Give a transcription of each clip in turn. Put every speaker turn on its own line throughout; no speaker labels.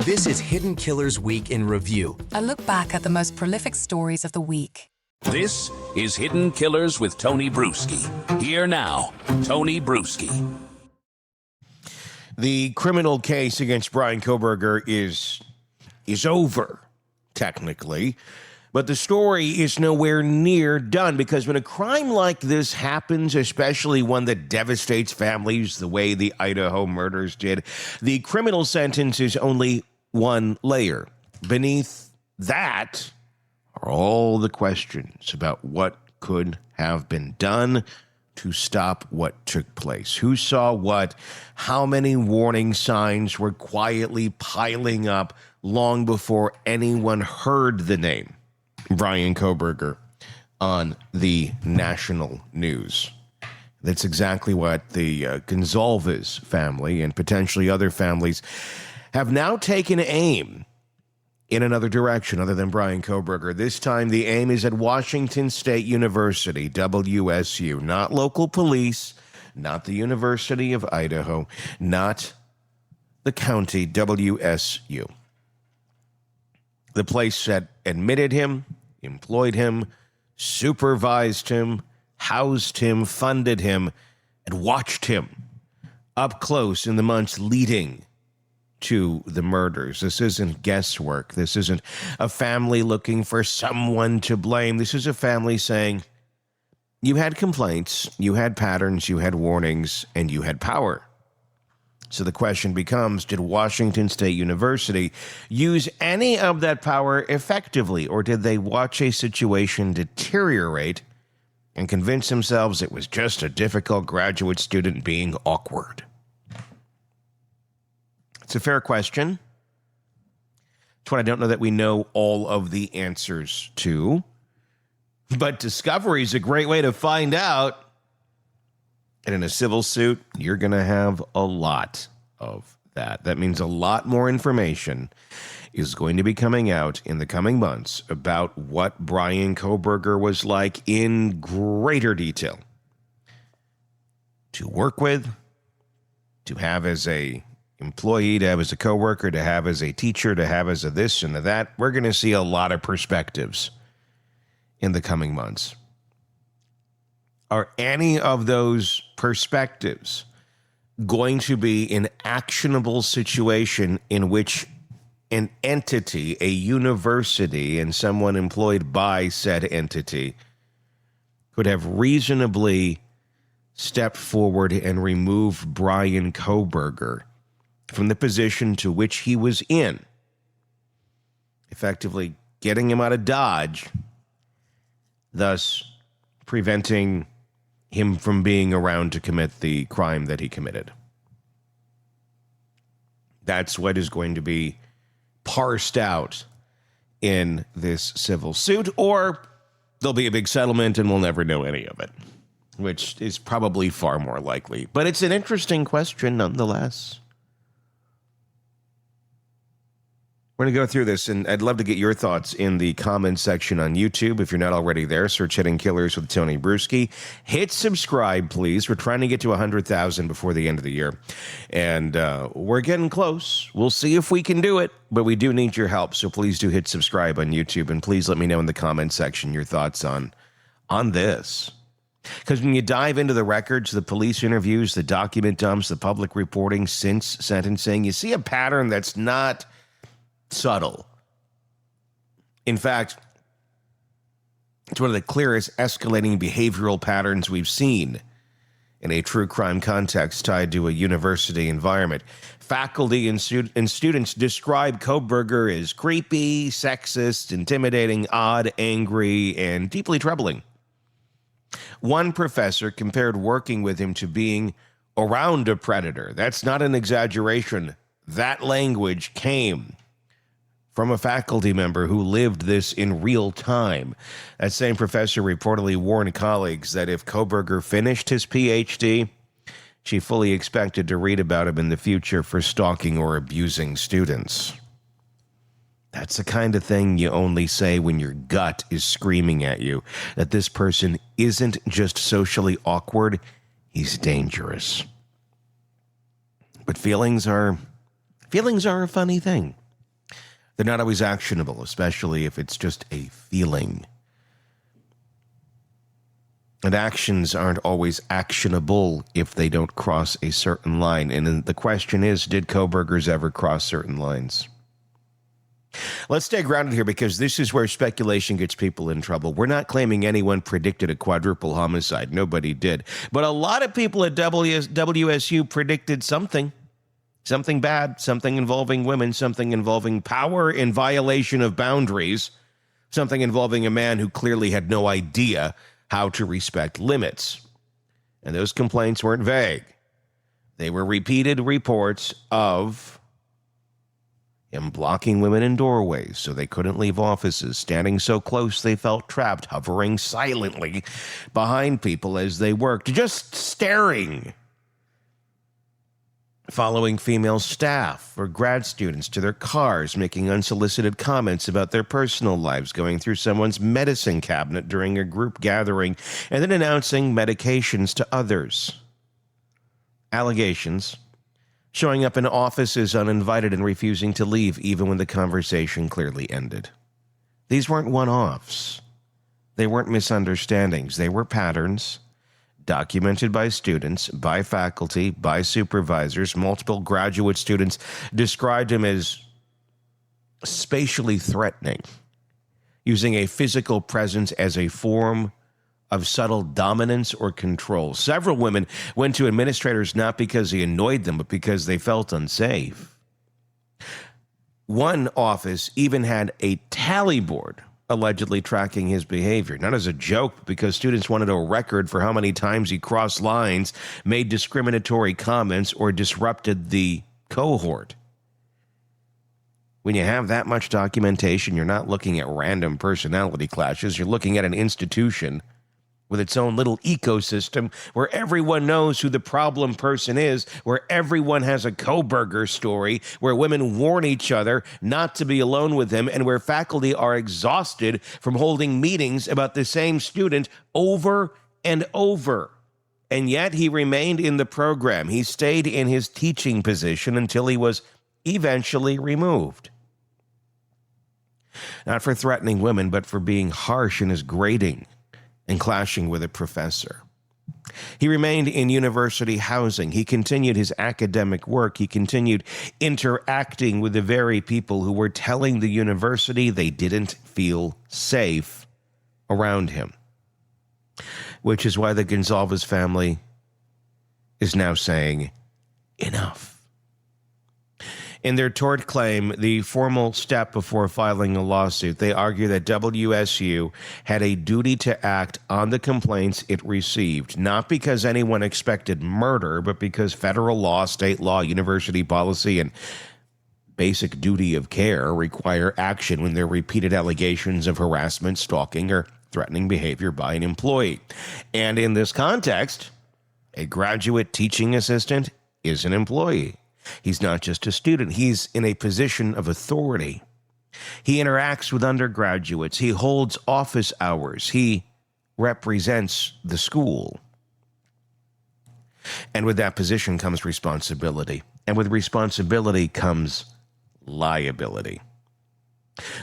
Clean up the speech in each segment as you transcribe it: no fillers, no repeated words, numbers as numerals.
This is Hidden Killers Week in Review.
A look back at the most prolific stories of the week.
This is Hidden Killers with Tony Bruschi. Here now, Tony Bruschi.
The criminal case against Bryan Kohberger is over, technically. But the story is nowhere near done, because when a crime like this happens, especially one that devastates families the way the Idaho murders did, the criminal sentence is only one layer. Beneath that are all the questions about what could have been done to stop what took place. Who saw what? How many warning signs were quietly piling up long before anyone heard the name Bryan Kohberger on the national news? That's exactly what the Goncalves family and potentially other families have now taken aim in another direction other than Bryan Kohberger. This time the aim is at Washington State University, WSU, not local police, not the University of Idaho, not the county, WSU. The place that admitted him, employed him, supervised him, housed him, funded him, and watched him up close in the months leading to the murders. This isn't guesswork. This isn't a family looking for someone to blame. This is a family saying, you had complaints, you had patterns, you had warnings, and you had power. So the question becomes, did Washington State University use any of that power effectively, or did they watch a situation deteriorate and convince themselves it was just a difficult graduate student being awkward? It's a fair question. It's one I don't know that we know all of the answers to, but discovery is a great way to find out. And in a civil suit, you're going to have a lot of that. That means a lot more information is going to be coming out in the coming months about what Bryan Kohberger was like in greater detail. To work with, to have as a employee, to have as a coworker, to have as a teacher, to have as a this and a that. We're going to see a lot of perspectives in the coming months. Are any of those perspectives going to be an actionable situation in which an entity, a university, and someone employed by said entity could have reasonably stepped forward and removed Bryan Kohberger from the position to which he was in, effectively getting him out of Dodge, thus preventing him from being around to commit the crime that he committed? That's what is going to be parsed out in this civil suit, or there'll be a big settlement and we'll never know any of it, which is probably far more likely. But it's an interesting question nonetheless. We're going to go through this, and I'd love to get your thoughts in the comments section on YouTube. If you're not already there, search Hidden Killers with Tony Bruschi. Hit subscribe, please. We're trying to get to 100,000 before the end of the year, and we're getting close. We'll see if we can do it, but we do need your help, so please do hit subscribe on YouTube, and please let me know in the comments section your thoughts on this. Because when you dive into the records, the police interviews, the document dumps, the public reporting since sentencing, you see a pattern that's not subtle. In fact, it's one of the clearest escalating behavioral patterns we've seen in a true crime context tied to a university environment. Faculty and students describe Kohberger as creepy, sexist, intimidating, odd, angry, and deeply troubling. One professor compared working with him to being around a predator. That's not an exaggeration. That language came from a faculty member who lived this in real time. That same professor reportedly warned colleagues that if Kohberger finished his PhD, she fully expected to read about him in the future for stalking or abusing students. That's the kind of thing you only say when your gut is screaming at you that this person isn't just socially awkward, he's dangerous. But feelings are a funny thing. They're not always actionable, especially if it's just a feeling. And actions aren't always actionable if they don't cross a certain line. And the question is, did Kohbergers ever cross certain lines? Let's stay grounded here, because this is where speculation gets people in trouble. We're not claiming anyone predicted a quadruple homicide. Nobody did. But a lot of people at WSU predicted something bad, something involving women, something involving power in violation of boundaries, something involving a man who clearly had no idea how to respect limits. And those complaints weren't vague. They were repeated reports of him blocking women in doorways so they couldn't leave offices, standing so close they felt trapped, hovering silently behind people as they worked, just staring, following female staff or grad students to their cars, making unsolicited comments about their personal lives, going through someone's medicine cabinet during a group gathering, and then announcing medications to others. Allegations. Showing up in offices uninvited and refusing to leave even when the conversation clearly ended. These weren't one-offs. They weren't misunderstandings. They were patterns documented by students, by faculty, by supervisors. Multiple graduate students described him as spatially threatening, using a physical presence as a form of subtle dominance or control. Several women went to administrators not because he annoyed them, but because they felt unsafe. One office even had a tally board allegedly tracking his behavior, not as a joke, but because students wanted a record for how many times he crossed lines, made discriminatory comments, or disrupted the cohort. When you have that much documentation, you're not looking at random personality clashes. You're looking at an institution with its own little ecosystem where everyone knows who the problem person is, where everyone has a Kohberger story, where women warn each other not to be alone with him, and where faculty are exhausted from holding meetings about the same student over and over. And yet he remained in the program. He stayed in his teaching position until he was eventually removed. Not for threatening women, but for being harsh in his grading and clashing with a professor. He remained in university housing. He continued his academic work. He continued interacting with the very people who were telling the university they didn't feel safe around him. Which is why the Goncalves family is now saying, enough. In their tort claim, the formal step before filing a lawsuit, they argue that WSU had a duty to act on the complaints it received, not because anyone expected murder, but because federal law, state law, university policy, and basic duty of care require action when there are repeated allegations of harassment, stalking, or threatening behavior by an employee. And in this context, a graduate teaching assistant is an employee. He's not just a student. He's in a position of authority. He interacts with undergraduates. He holds office hours. He represents the school. And with that position comes responsibility. And with responsibility comes liability.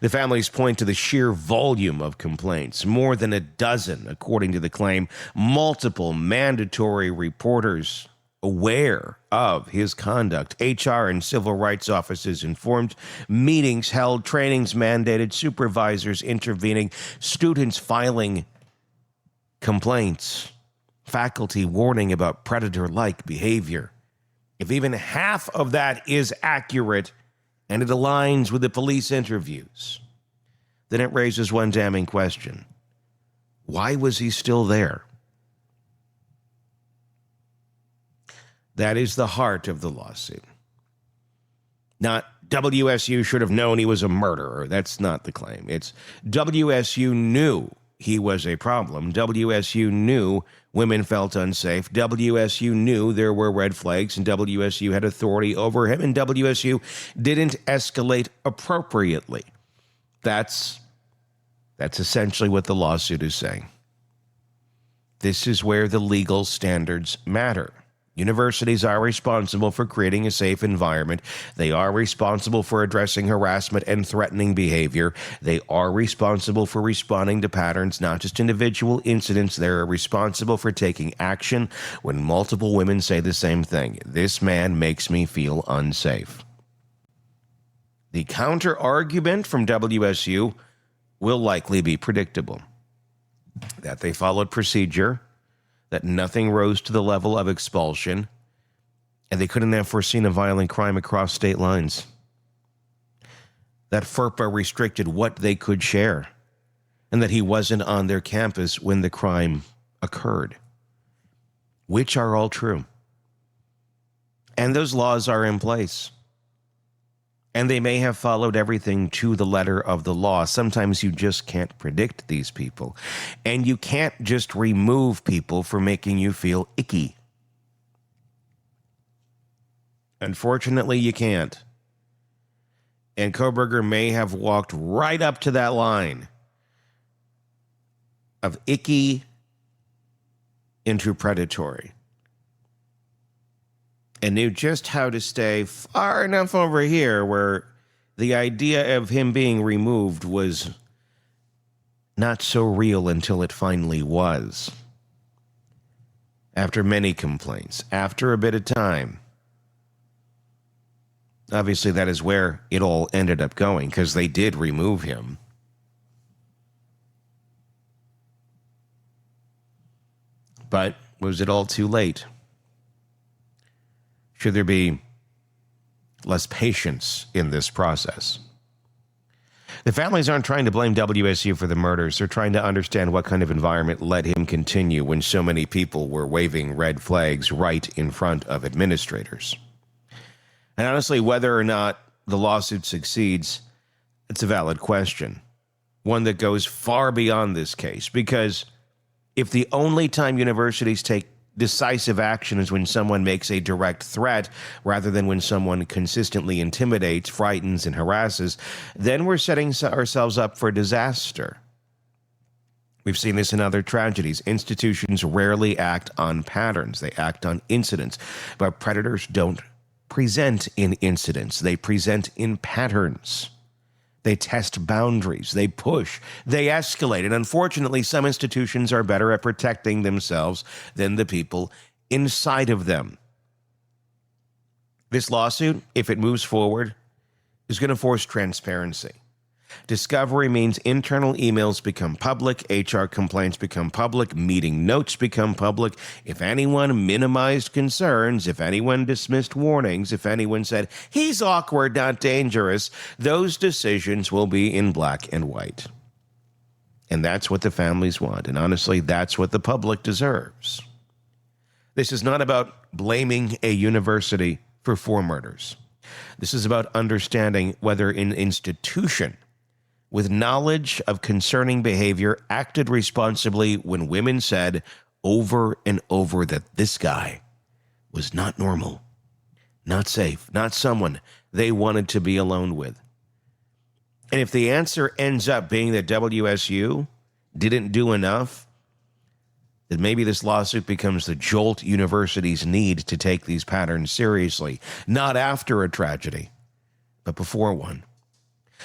The families point to the sheer volume of complaints, more than a dozen, according to the claim, multiple mandatory reporters aware of his conduct, HR and civil rights offices informed, meetings held, trainings mandated, supervisors intervening, students filing complaints, faculty warning about predator-like behavior. If even half of that is accurate and it aligns with the police interviews, then it raises one damning question. Why was he still there? That is the heart of the lawsuit. Not WSU should have known he was a murderer. That's not the claim. It's WSU knew he was a problem. WSU knew women felt unsafe. WSU knew there were red flags, and WSU had authority over him, and WSU didn't escalate appropriately. That's essentially what the lawsuit is saying. This is where the legal standards matter. Universities are responsible for creating a safe environment. They are responsible for addressing harassment and threatening behavior. They are responsible for responding to patterns, not just individual incidents. They're responsible for taking action when multiple women say the same thing. This man makes me feel unsafe. The counter argument from WSU will likely be predictable. That they followed procedure, that nothing rose to the level of expulsion, and they couldn't have foreseen a violent crime across state lines. That FERPA restricted what they could share, and that he wasn't on their campus when the crime occurred, which are all true. And those laws are in place. And they may have followed everything to the letter of the law. Sometimes you just can't predict these people. And you can't just remove people for making you feel icky. Unfortunately, you can't. And Kohberger may have walked right up to that line of icky into predatory. And knew just how to stay far enough over here where the idea of him being removed was not so real until it finally was. After many complaints, after a bit of time. Obviously, that is where it all ended up going, because they did remove him. But was it all too late? Should there be less patience in this process? The families aren't trying to blame WSU for the murders. They're trying to understand what kind of environment let him continue when so many people were waving red flags right in front of administrators. And honestly, whether or not the lawsuit succeeds, it's a valid question. One that goes far beyond this case, because if the only time universities take decisive action is when someone makes a direct threat rather than when someone consistently intimidates, frightens, and harasses, then we're setting ourselves up for disaster. We've seen this in other tragedies. Institutions rarely act on patterns. They act on incidents. But predators don't present in incidents. They present in patterns. They test boundaries. They push. They escalate. And unfortunately, some institutions are better at protecting themselves than the people inside of them. This lawsuit, if it moves forward, is going to force transparency. Discovery means internal emails become public, HR complaints become public, meeting notes become public. If anyone minimized concerns, if anyone dismissed warnings, if anyone said, he's awkward, not dangerous, those decisions will be in black and white. And that's what the families want. And honestly, that's what the public deserves. This is not about blaming a university for 4 murders. This is about understanding whether an institution with knowledge of concerning behavior acted responsibly when women said over and over that this guy was not normal, not safe, not someone they wanted to be alone with. And if the answer ends up being that WSU didn't do enough, then maybe this lawsuit becomes the jolt universities need to take these patterns seriously, not after a tragedy, but before one.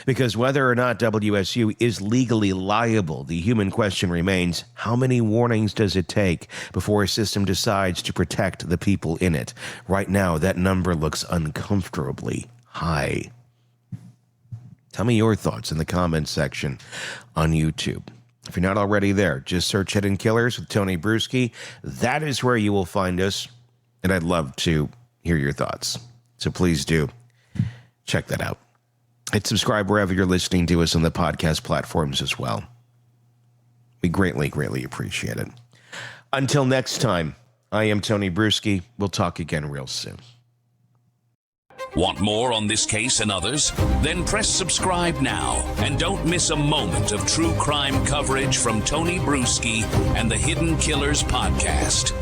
Because whether or not WSU is legally liable, the human question remains, how many warnings does it take before a system decides to protect the people in it? Right now, that number looks uncomfortably high. Tell me your thoughts in the comments section on YouTube. If you're not already there, just search Hidden Killers with Tony Bruschi. That is where you will find us, and I'd love to hear your thoughts. So please do check that out. Hit subscribe wherever you're listening to us on the podcast platforms as well. We greatly, greatly appreciate it. Until next time, I am Tony Bruschi. We'll talk again real soon.
Want more on this case and others? Then press subscribe now and don't miss a moment of true crime coverage from Tony Bruschi and the Hidden Killers podcast.